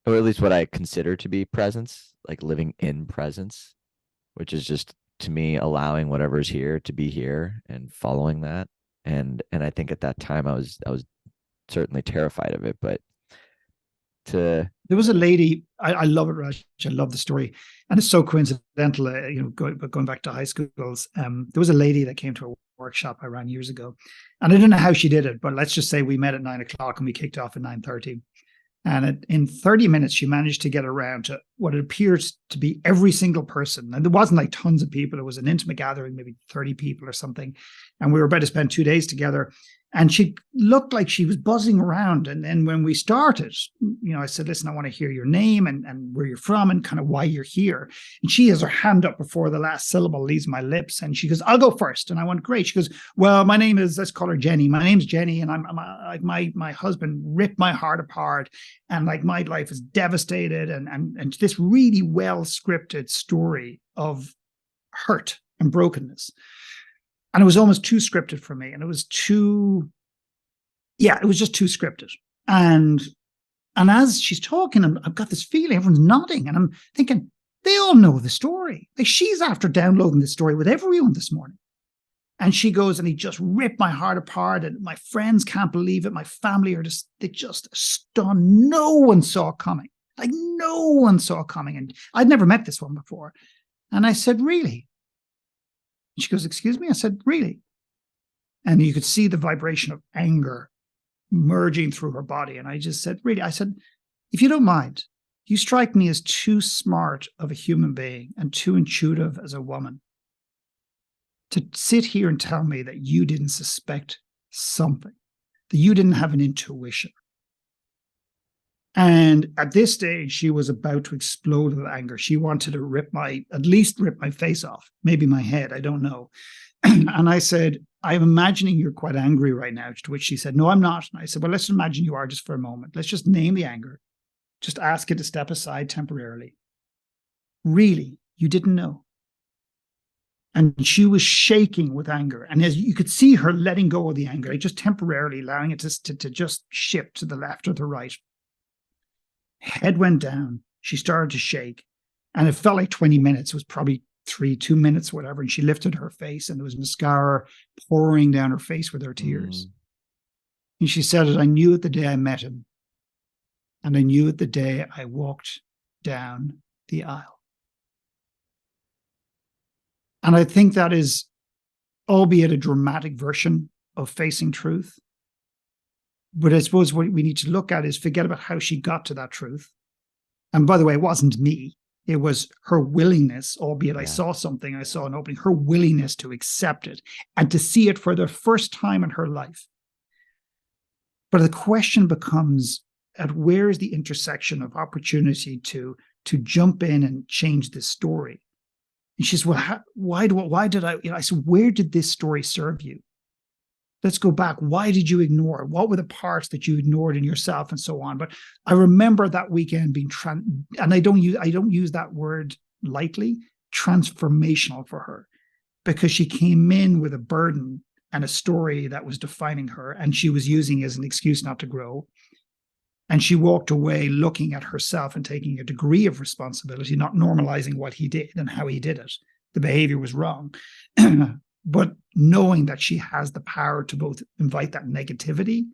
or at least what I consider to be presence, like living in presence, which is just, to me, allowing whatever's here to be here and following that. And I think at that time I was certainly terrified of it, but there was a lady, I love it, Raj. I love the story, and it's so coincidental. Going back to high schools, there was a lady that came to a workshop I ran years ago, and I don't know how she did it, but let's just say we met at 9:00 and we kicked off at 9:30. And in 30 minutes, she managed to get around to what it appears to be every single person. And there wasn't like tons of people. It was an intimate gathering, maybe 30 people or something. And we were about to spend 2 days together. And she looked like she was buzzing around. And then when we started, I said, listen, I want to hear your name and where you're from and kind of why you're here. And she has her hand up before the last syllable leaves my lips. And she goes, I'll go first. And I went, great. She goes, well, my name is, let's call her Jenny. My name's Jenny. And my husband ripped my heart apart. And like my life is devastated. And this really well scripted story of hurt and brokenness. And it was almost too scripted for me. And it was just too scripted. And as she's talking, I've got this feeling, everyone's nodding. And I'm thinking, they all know the story. Like, she's after downloading the story with everyone this morning. And she goes, and he just ripped my heart apart. And my friends can't believe it. My family are they just stunned. No one saw it coming. Like, no one saw it coming. And I'd never met this one before. And I said, really? She goes, excuse me? I said, really? And you could see the vibration of anger merging through her body. And I just said, really? I said, if you don't mind, you strike me as too smart of a human being and too intuitive as a woman to sit here and tell me that you didn't suspect something, that you didn't have an intuition. And at this stage, she was about to explode with anger. She wanted to at least rip my face off, maybe my head, I don't know. And I said, I'm imagining you're quite angry right now, to which she said, no, I'm not. And I said, well, let's imagine you are just for a moment. Let's just name the anger. Just ask it to step aside temporarily. Really, you didn't know? And she was shaking with anger. And as you could see her letting go of the anger, like just temporarily allowing it to just shift to the left or the right. Head went down. She started to shake. And it felt like 20 minutes. It was probably 2 minutes, whatever. And she lifted her face, and there was mascara pouring down her face with her tears. And she said, I knew it the day I met him. And I knew it the day I walked down the aisle. And I think that is, albeit a dramatic version of facing truth. But I suppose what we need to look at is forget about how she got to that truth. And by the way, it wasn't me. It was her willingness, albeit I saw something, I saw an opening, her willingness to accept it and to see it for the first time in her life. But the question becomes, at where is the intersection of opportunity to jump in and change this story? And she says, well, why did I, I said, where did this story serve you? Let's go back. Why did you ignore it? What were the parts that you ignored in yourself and so on? But I remember that weekend being, and I don't use that word lightly, transformational for her, because she came in with a burden and a story that was defining her, and she was using it as an excuse not to grow. And she walked away looking at herself and taking a degree of responsibility, not normalizing what he did and how he did it. The behavior was wrong. But knowing that she has the power to both invite that negativity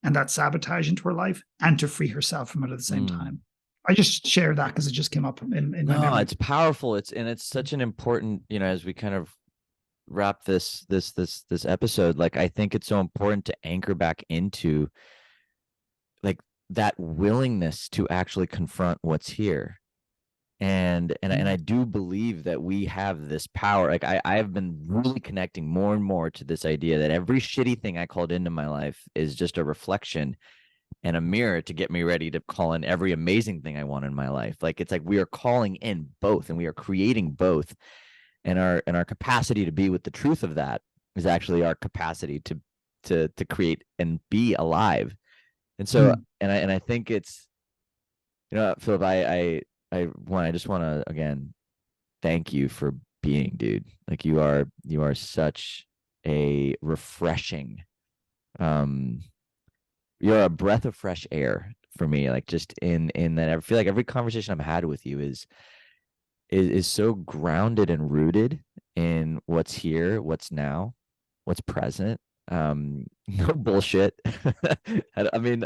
and that sabotage into her life and to free herself from it at the same time. I just share that because it just came up in my memory. It's powerful. It's such an important, as we kind of wrap this episode, like, I think it's so important to anchor back into like that willingness to actually confront what's here. And I do believe that we have this power. Like I have been really connecting more and more to this idea that every shitty thing I called into my life is just a reflection and a mirror to get me ready to call in every amazing thing I want in my life. Like it's like we are calling in both and we are creating both. And our capacity to be with the truth of that is actually our capacity to create and be alive. And so and I think it's, Philip, I just want to again thank you for being, dude. Like you are such a refreshing, you're a breath of fresh air for me. Like just in that, I feel like every conversation I've had with you is so grounded and rooted in what's here, what's now, what's present. No bullshit. I mean,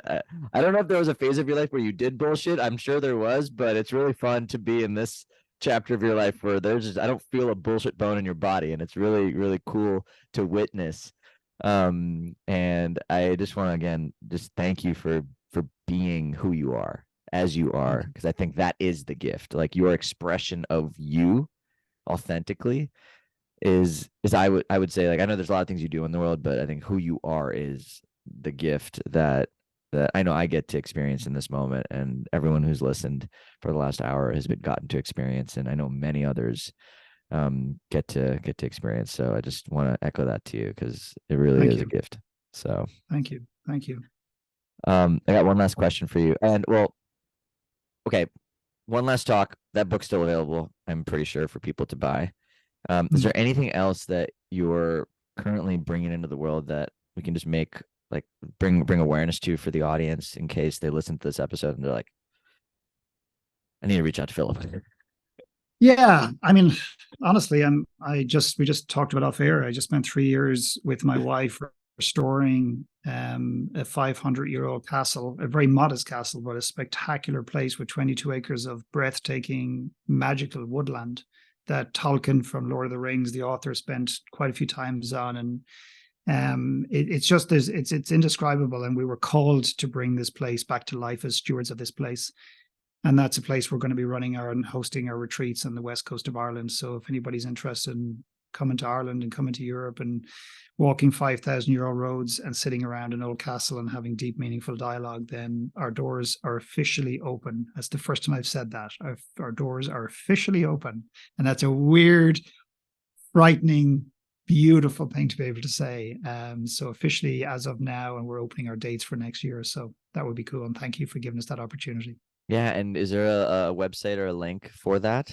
I don't know if there was a phase of your life where you did bullshit. I'm sure there was, but it's really fun to be in this chapter of your life where I don't feel a bullshit bone in your body, and it's really, really cool to witness. And I just want to again just thank you for being who you are as you are, because I think that is the gift. Like your expression of you authentically is I would say, like, I know there's a lot of things you do in the world, but I think who you are is the gift that I know I get to experience in this moment, and everyone who's listened for the last hour has been gotten to experience, and I know many others get to experience. So I just want to echo that to you because it really is a gift. So thank you. I got one last question for you, and well, okay, one last talk. That book's still available, I'm pretty sure, for people to buy. Is there anything else that you're currently bringing into the world that we can just make, like, bring awareness to for the audience in case they listen to this episode and they're like, I need to reach out to Philip? Yeah, I mean, honestly, we just talked about off air. I just spent 3 years with my wife restoring a 500-year-old castle, a very modest castle, but a spectacular place with 22 acres of breathtaking, magical woodland that Tolkien from Lord of the Rings, the author, spent quite a few times on. And it's indescribable. And we were called to bring this place back to life as stewards of this place. And that's a place we're going to be running and hosting our retreats on the west coast of Ireland. So if anybody's interested in coming to Ireland and coming to Europe and walking 5,000-year-old roads and sitting around an old castle and having deep, meaningful dialogue, then our doors are officially open. That's the first time I've said that. Our doors are officially open. And that's a weird, frightening, beautiful thing to be able to say. So officially, as of now, and we're opening our dates for next year. So that would be cool. And thank you for giving us that opportunity. Yeah. And is there a website or a link for that?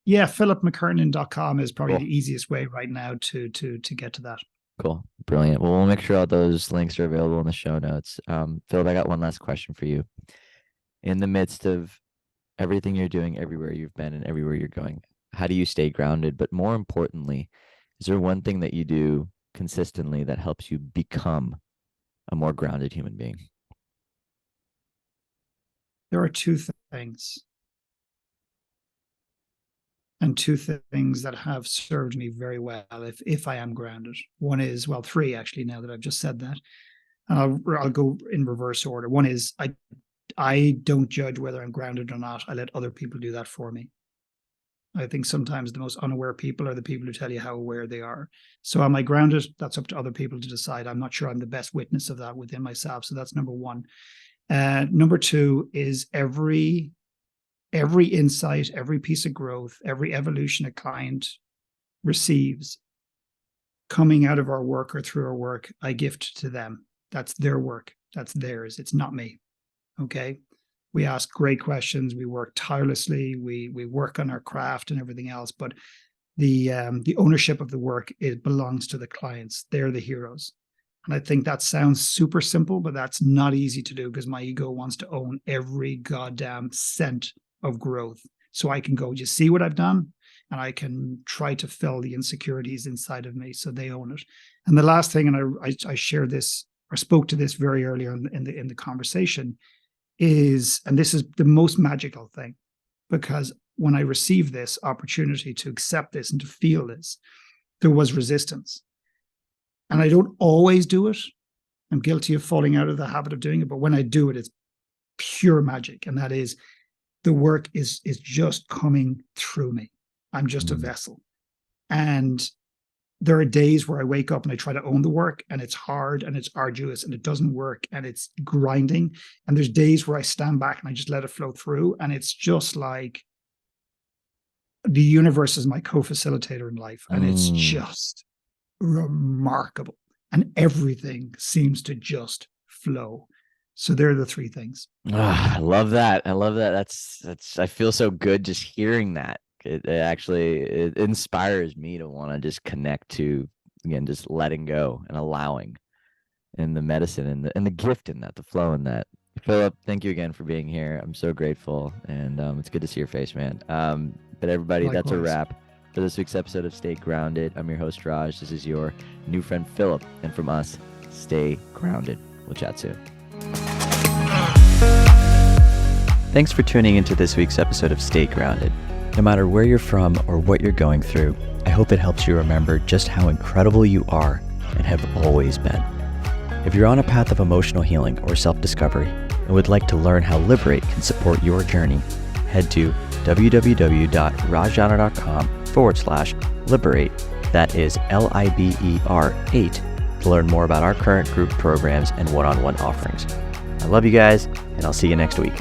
Yeah, philipmckernan.com is probably Cool. the easiest way right now to get to that. Cool. Brilliant. Well, we'll make sure all those links are available in the show notes. Philip, I got one last question for you. In the midst of everything you're doing, everywhere you've been and everywhere you're going, how do you stay grounded? But more importantly, is there one thing that you do consistently that helps you become a more grounded human being? There are two things, and two things that have served me very well if I am grounded. One is, well, three actually, now that I've just said that. And I'll go in reverse order. One is I don't judge whether I'm grounded or not. I let other people do that for me. I think sometimes the most unaware people are the people who tell you how aware they are. So am I grounded? That's up to other people to decide. I'm not sure I'm the best witness of that within myself. So that's number one. Number two is every insight, every piece of growth, every evolution a client receives coming out of our work or through our work, I gift to them. That's their work. That's theirs. It's not me. Okay. We ask great questions. We work tirelessly. We work on our craft and everything else. But the ownership of the work, it belongs to the clients. They're the heroes. And I think that sounds super simple, but that's not easy to do because my ego wants to own every goddamn cent of growth. So I can go, you see what I've done? And I can try to fill the insecurities inside of me. So they own it. And the last thing, and I shared this or spoke to this very early on in the conversation, is, and this is the most magical thing, because when I received this opportunity to accept this and to feel this, there was resistance. And I don't always do it. I'm guilty of falling out of the habit of doing it. But when I do it, it's pure magic. And that is the work is just coming through me. I'm just a vessel. And there are days where I wake up and I try to own the work, and it's hard and it's arduous and it doesn't work and it's grinding. And there's days where I stand back and I just let it flow through. And it's just like the universe is my co-facilitator in life. And it's just remarkable. And everything seems to just flow. So there are the three things. I love that. I love that. That's, I feel so good just hearing that. It actually, it inspires me to want to just connect to, again, just letting go and allowing, and the medicine and the gift in that, the flow in that. Philip, thank you again for being here. I'm so grateful, and it's good to see your face, man. But everybody, Likewise. That's a wrap for this week's episode of Stay Grounded. I'm your host, Raj. This is your new friend, Philip. And from us, stay grounded. We'll chat soon. Thanks for tuning into this week's episode of Stay Grounded. No matter where you're from or what you're going through, I hope it helps you remember just how incredible you are and have always been. If you're on a path of emotional healing or self-discovery and would like to learn how Liberate can support your journey, head to www.rajana.com/liberate, that is LIBER8, to learn more about our current group programs and one-on-one offerings. I love you guys, and I'll see you next week.